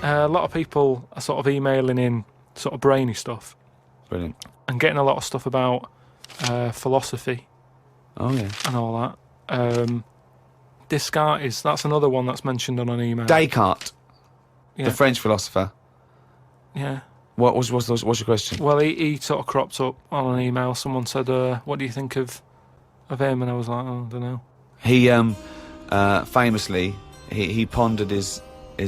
A lot of people are sort of emailing in sort of brainy stuff. Brilliant. And getting a lot of stuff about philosophy. Oh, yeah. And all that. Descartes, that's another one that's mentioned on an email. Descartes, yeah. the French philosopher. Yeah. What's your question? Well, he sort of cropped up on an email. Someone said, what do you think of him? And I was like, oh, I don't know. He famously, he pondered his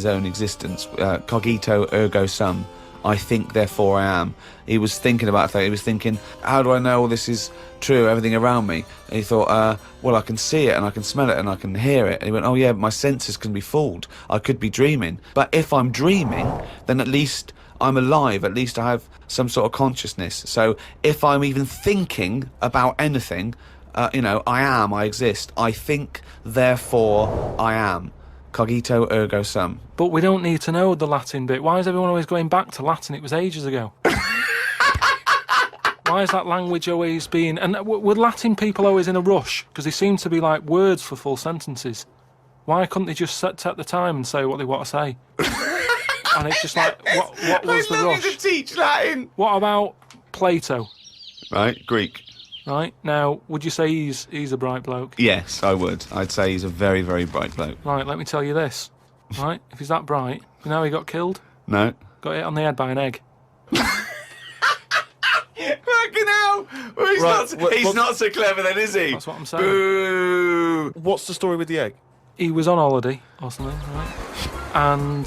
own existence. Cogito ergo sum. I think, therefore I am. He was thinking about that. He was thinking, how do I know all this is true, everything around me? And he thought, well, I can see it and I can smell it and I can hear it. And he went, oh yeah, my senses can be fooled. I could be dreaming. But if I'm dreaming, then at least I'm alive. At least I have some sort of consciousness. So if I'm even thinking about anything, I exist. I think, therefore I am. Cogito ergo sum. But we don't need to know the Latin bit. Why is everyone always going back to Latin? It was ages ago. Why is that language always being... And were Latin people always in a rush? Because they seem to be like words for full sentences. Why couldn't they just take the time and say what they want to say? And it's just like, what was the rush? I love you to teach Latin. What about Plato? Right, Greek. Right, now, would you say he's a bright bloke? Yes, I would. I'd say he's a very, very bright bloke. Right, let me tell you this. Right, if he's that bright, you know how he got killed? No. Got hit on the head by an egg. Fucking hell! Well, he's not so clever then, is he? That's what I'm saying. Boo! What's the story with the egg? He was on holiday or something, right? And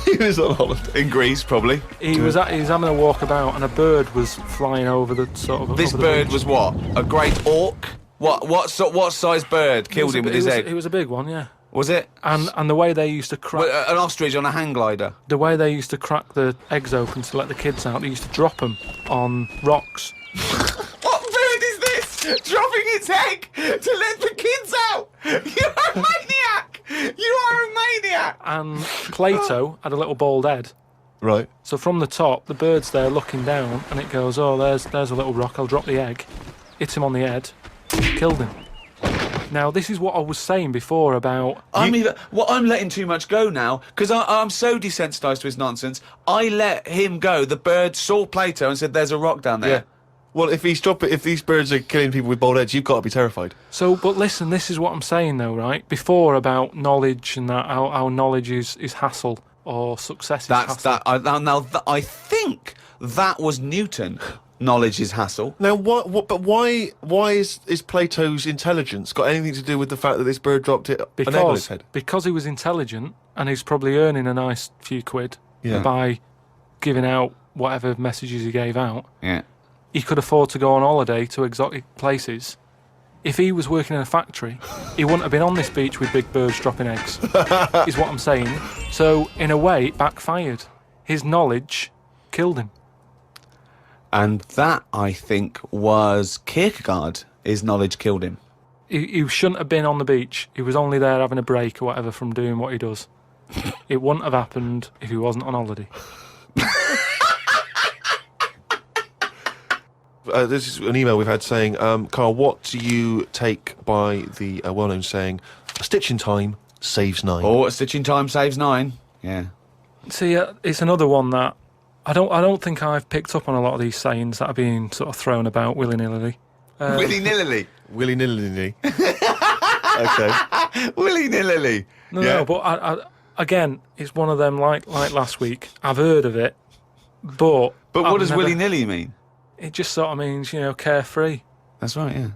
He was on holiday. In Greece, probably. he was having a walk about, and a bird was flying over the sort of. This over the bird beach. was what? A great auk? What size bird killed him with his egg? It was a big one, yeah. Was it? And the way they used to crack An ostrich on a hang glider. the eggs open to let the kids out, they used to drop them on rocks. What bird is this? Dropping its egg to let the kids out? You're a maniac! You are a maniac! And Plato had a little bald head. Right. So from the top, the bird's there looking down, and it goes, oh, there's a little rock, I'll drop the egg. Hit him on the head, killed him. Now, this is what I was saying before about... I'm letting too much go now, because I'm so desensitised to his nonsense. I let him go. The bird saw Plato and said, there's a rock down there. Yeah. Well, if these birds are killing people with bald heads, you've got to be terrified. So, but listen, this is what I'm saying, though, right? Before about knowledge and that, how knowledge is hassle, or success is hassle. I think that was Newton. Knowledge is hassle. Now, why is Plato's intelligence got anything to do with the fact that this bird dropped an egg on his head? Because he was intelligent, and he's probably earning a nice few quid by giving out whatever messages he gave out. Yeah. He could afford to go on holiday to exotic places. If he was working in a factory, he wouldn't have been on this beach with big birds dropping eggs, is what I'm saying. So, in a way, it backfired. His knowledge killed him. And that, I think, was Kierkegaard. His knowledge killed him. He shouldn't have been on the beach. He was only there having a break or whatever from doing what he does. It wouldn't have happened if he wasn't on holiday. This is an email we've had saying, Carl, what do you take by the well-known saying, a stitch in time saves 9? Oh, a stitch in time saves 9. Yeah. See, it's another one that I don't think I've picked up on a lot of these sayings that are being sort of thrown about willy-nilly. Willy-nilly. Willy-nilly. Okay. Willy-nilly. No, but again, it's one of them like last week. I've heard of it, but what does willy-nilly mean? It just sort of means, carefree. That's right, yeah.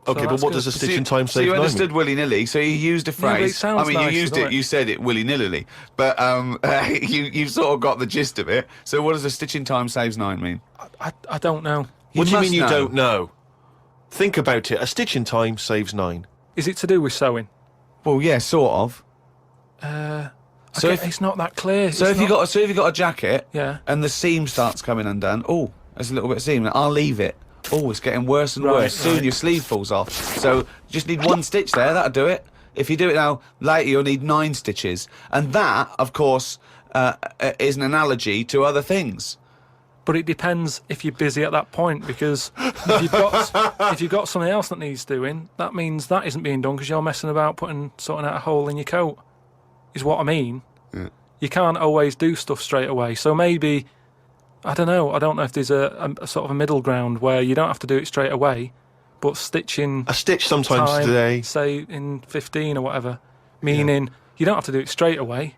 Okay, So but what good. does a stitch in time So save you 9 understood mean? willy-nilly, so you used a Yeah, but it phrase. sounds nice, you used doesn't it, it? you said it willy-nilly. But you've sort of got the gist of it. So what does a stitch in time saves 9 mean? I don't know. What do you must mean you know. don't know? Think about it. A stitch in time saves 9. Is it to do with sewing? Well, yeah, sort of. So it's not that clear. So if you got a jacket, Yeah. and the seam starts coming undone, oh, there's a little bit of seam. I'll leave it. Oh, it's getting worse and worse. Soon your sleeve falls off. So you just need 1 stitch there. That'll do it. If you do it now, later you'll need 9 stitches. And that, of course, is an analogy to other things. But it depends if you're busy at that point, because if you've got something else that needs doing, that means that isn't being done because you're messing about sorting out a hole in your coat. Is what I mean. Yeah. you can't always do stuff straight away. So maybe, I don't know if there's a sort of a middle ground where you don't have to do it straight away, but stitching A stitch sometimes time, today. say in 15 or whatever, meaning you don't have to do it straight away,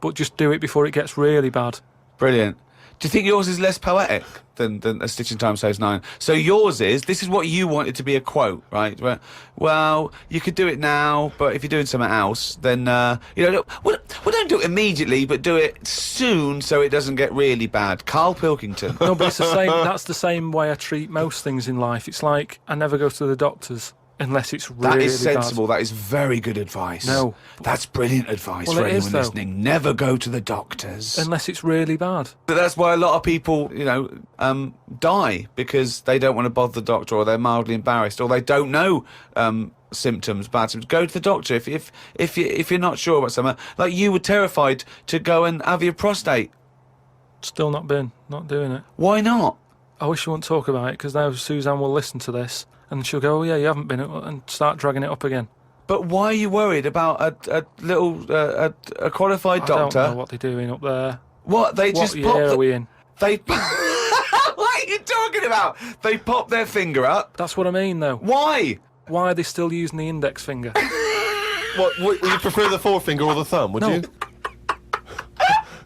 but just do it before it gets really bad. Brilliant. Do you think yours is less poetic than A Stitch in Time Saves Nine? So yours is, this is what you wanted to be a quote, right? Well, you could do it now, but if you're doing something else, then, well, don't do it immediately, but do it soon so it doesn't get really bad. Karl Pilkington. No, but it's the same. That's the same way I treat most things in life. It's like I never go to the doctors unless it's really That is sensible. bad. That is very good advice. No. That's brilliant advice Well, for it anyone is, though. listening. Never go to the doctors. Unless it's really bad. But that's why a lot of people, die because they don't want to bother the doctor, or they're mildly embarrassed, or they don't know symptoms, bad symptoms. Go to the doctor if you're not sure about something. Like you were terrified to go and have your prostate. Still not doing it. Why not? I wish you wouldn't talk about it, because now Suzanne will listen to this and she'll go, oh yeah, you haven't been, and start dragging it up again. But why are you worried about a qualified doctor? I don't know what they're doing up there. What they What just year are we in? They. What are you talking about? They pop their finger up. That's what I mean, though. Why? Why are they still using the index finger? What would you prefer, the forefinger or the thumb? Would No. you?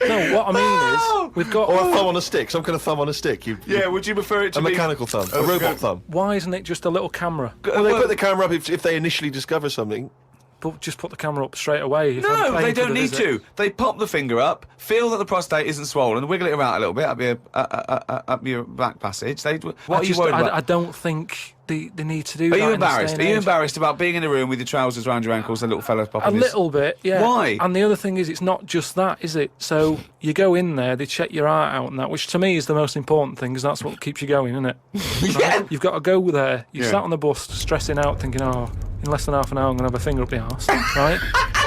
No, what I mean is, we've got... Or a thumb on a stick? Some kind of thumb on a stick? Yeah. Would you prefer it to A be mechanical thumb, a robot thumb. Why isn't it just a little camera? Well, they put the camera up if they initially discover something. But just put the camera up straight away. If I'm No, paying they for don't the need visit. to. They pop the finger up, feel that the prostate isn't swollen, wiggle it around a little bit up your back passage. What are you worried about? I don't think they need to do that. Are you in this day embarrassed? and Are you age. embarrassed about being in a room with your trousers around your ankles and little fellas A popping little bit, yeah. Why? And the other thing is, it's not just that, is it? So you go in there, they check your heart out and that, which to me is the most important thing, because that's what keeps you going, isn't it? Yeah. Right? You've got to go there. You Yeah. sat on the bus stressing out, thinking, oh, in less than half an hour I'm going to have a finger up the arse, right?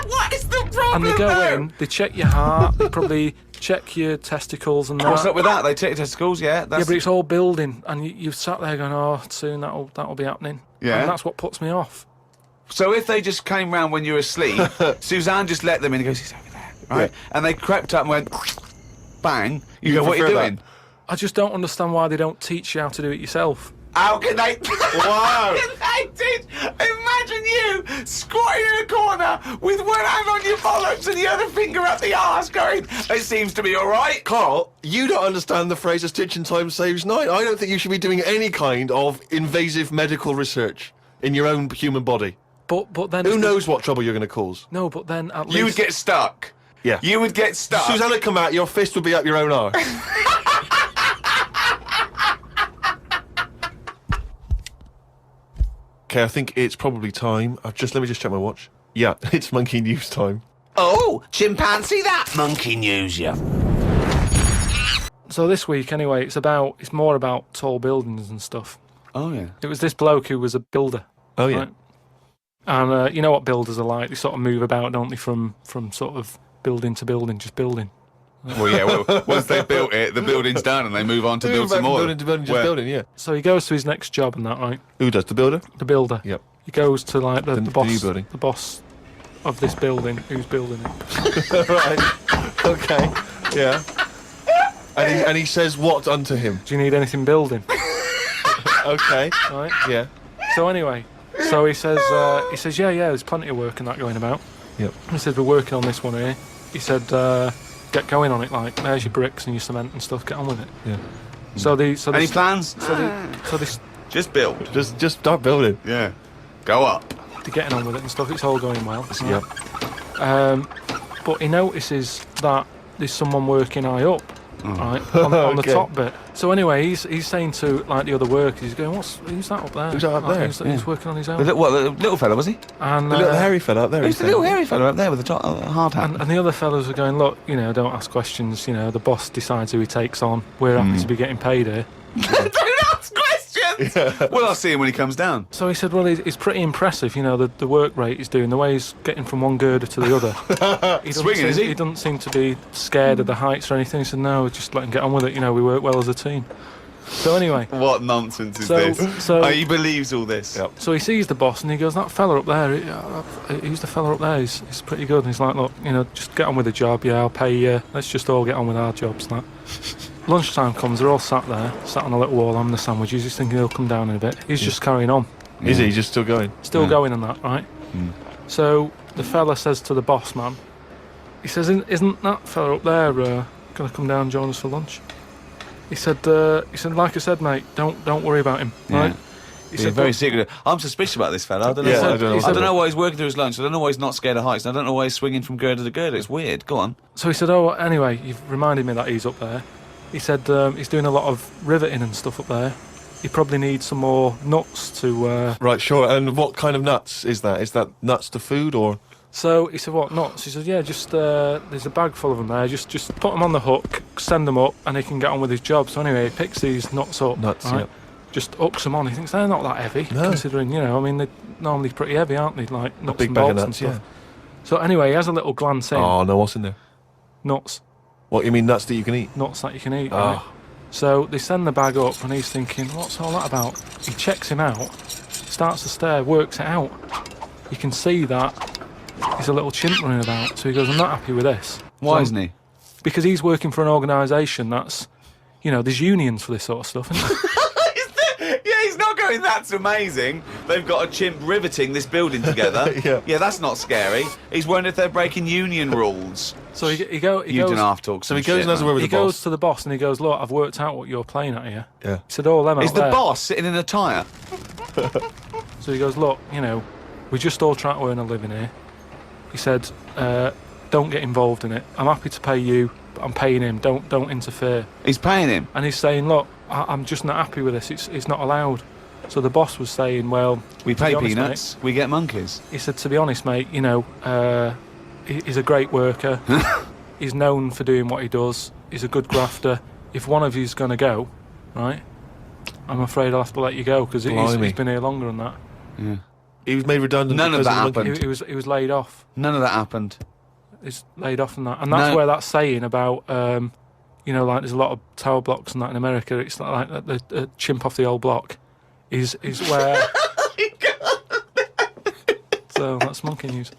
What is the problem? And they go though? in, they check your heart, they probably check your testicles and that. What's up with that? They take your testicles, yeah. Yeah, but it's all building, and you've sat there going, oh, soon that'll be happening. Yeah. And that's what puts me off. So if they just came round when you were asleep, Suzanne just let them in and goes, he's over there, right? Yeah. And they crept up and went, bang. You You go, what are you prefer doing? that? I just don't understand why they don't teach you how to do it yourself. How can they? Wow. How can they teach? Imagine you squatting in a corner with one hand on your bollocks and the other finger up the arse going, it seems to be all right. Carl, you don't understand the phrase "a stitch in time saves nine." I don't think you should be doing any kind of invasive medical research in your own human body. But then Who knows what trouble you're going to cause? No, but then at least You would get stuck. Yeah. You would get stuck. Suzanne would come out, your fist would be up your own arse. Okay, I think it's probably time. Let me just check my watch. Yeah, it's monkey news time. Oh, chimpanzee that monkey news, yeah. So this week, anyway, it's more about tall buildings and stuff. Oh, yeah. It was this bloke who was a builder. Oh yeah. Right? And you know what builders are like? They sort of move about, don't they, from sort of building to building, just building. Well, yeah, once they built it, the building's done and they move on to build some more. Building to building, just building. Yeah. So he goes to his next job and that, right? Who does the builder? The builder. Yep. He goes to like the The boss, new building. the boss of this building, who's building it. Right. Okay. Yeah. And he says what unto him? Do you need anything building? Okay. Right. Yeah. So anyway, he says, yeah, there's plenty of work and that going about. Yep. He said, we're working on this one here. He said, get going on it, like, there's your bricks and your cement and stuff, get on with it. Yeah. Any plans? So they, Just build. Just start building. Yeah. Go up. they're getting on with it and stuff, it's all going well. Yep. But he notices that there's someone working high up, right, on the Okay. top bit. So anyway, he's saying to like the other workers, he's going, who's that up there? Who's that up Like, there? He's working on his own. The little fella, was he? And, The little hairy fella up there. Who's he the said. little hairy fella up there with the hard hat? and the other fellas are going, look, don't ask questions. The boss decides who he takes on. We're happy to be getting paid here. Don't ask questions! Well, I'll see him when he comes down. So he said, well, it's pretty impressive, the work rate he's doing, the way he's getting from one girder to the other. He doesn't Swinging, seem, is he? He doesn't seem to be scared of the heights or anything. He said, no, just let him get on with it. We work well as a team. So anyway, What nonsense is So- this? so- Oh, he believes all this. Yep. so he sees the boss and he goes, that fella up there, who's the fella up there? He's pretty good. And he's like, look, just get on with the job. Yeah, I'll pay you. Let's just all get on with our jobs. That. Lunchtime comes, they're all sat there, sat on a little wall having the sandwiches. He's thinking he'll come down in a bit. He's just carrying on. Is he just still going? Still going on that, right? Mm. So the fella says to the boss man, he says, isn't that fella up there going to come down and join us for lunch? He said, like I said, mate, don't worry about him, right? Yeah. He He's very secretive. I'm suspicious about this fella. I don't know. Yeah, why, I don't know. I don't know why he's working through his lunch. I don't know why he's not scared of heights. I don't know why he's swinging from girder to girder. It's weird. Go on. So he said, oh, anyway, you've reminded me that he's up there. He said he's doing a lot of riveting and stuff up there. He probably needs some more nuts to... Right, sure. And what kind of nuts is that? Is that nuts to food or? So he said, what, nuts? He said, yeah, just there's a bag full of them there. Just put them on the hook, send them up, and he can get on with his job. So anyway, he picks these nuts up. Nuts, right? yeah. Just hooks them on. He thinks they're not that heavy, No. considering, I mean, they're normally pretty heavy, aren't they? Like nuts big and bag of bolts and nuts, stuff. yeah. So anyway, he has a little glance in. Oh, no, what's in there? Nuts. What, you mean nuts that you can eat? Nuts that you can eat, Oh. right? So they send the bag up and he's thinking, what's all that about? He checks him out, starts to stare, works it out. You can see that he's a little chimp running about. So he goes, I'm not happy with this. Why So- isn't he? Because he's working for an organisation that's, there's unions for this sort of stuff, isn't there? Yeah, he's not going, that's amazing. They've got a chimp riveting this building together. Yeah. That's not scary. He's wondering if they're breaking union rules. So he You goes, don't have to talk So some he goes shit, and has a man. word with he the goes boss. to the boss and he goes, look, I've worked out what you're playing at here. Yeah. He said, all them Is out the there. boss sitting in a tyre? So he goes, look, we're just all trying to earn a living here. He said, don't get involved in it. I'm happy to pay you, but I'm paying him. Don't interfere. He's paying him. And he's saying, look, I'm just not happy with this. It's not allowed. So the boss was saying, well, We to be pay honest, peanuts, we get monkeys. mate, he said, to be honest, mate, he's a great worker. He's known for doing what he does. He's a good grafter. If one of you's going to go, right, I'm afraid I'll have to let you go because he's Blimey. been here longer than that. Yeah. He was made redundant. None of because that the monkey- happened. He was laid off. None of that happened. He's laid off from that, and that's No. where that's saying about like there's a lot of tower blocks and that in America. It's like the chimp off the old block is where. So that's monkey news.